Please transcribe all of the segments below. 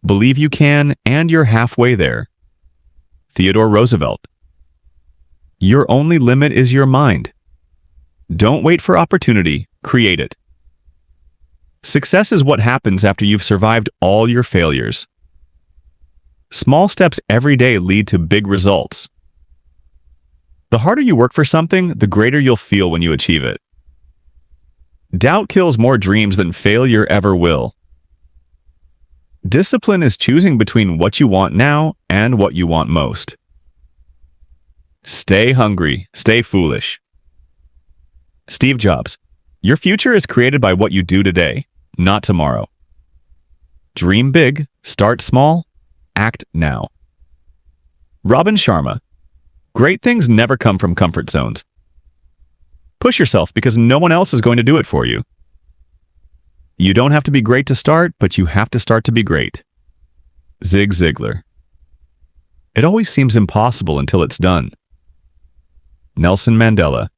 Believe you can, and you're halfway there. Theodore Roosevelt. Your only limit is your mind. Don't wait for opportunity, create it. Success is what happens after you've survived all your failures. Small steps every day lead to big results. The harder you work for something, the greater you'll feel when you achieve it. Doubt kills more dreams than failure ever will. Discipline is choosing between what you want now and what you want most. Stay hungry, stay foolish. Steve Jobs. Your future is created by what you do today, not tomorrow. Dream big, start small, act now. Robin Sharma. Great things never come from comfort zones. Push yourself because no one else is going to do it for you. You don't have to be great to start, but you have to start to be great. Zig Ziglar. It always seems impossible until it's done. Nelson Mandela.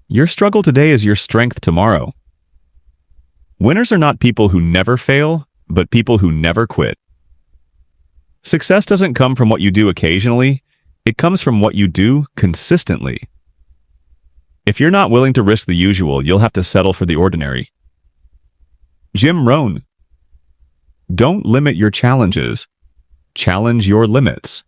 Your struggle today is your strength tomorrow. Winners are not people who never fail, but people who never quit. Success doesn't come from what you do occasionally, it comes from what you do consistently. If you're not willing to risk the usual, you'll have to settle for the ordinary. Jim Rohn. Don't limit your challenges. Challenge your limits.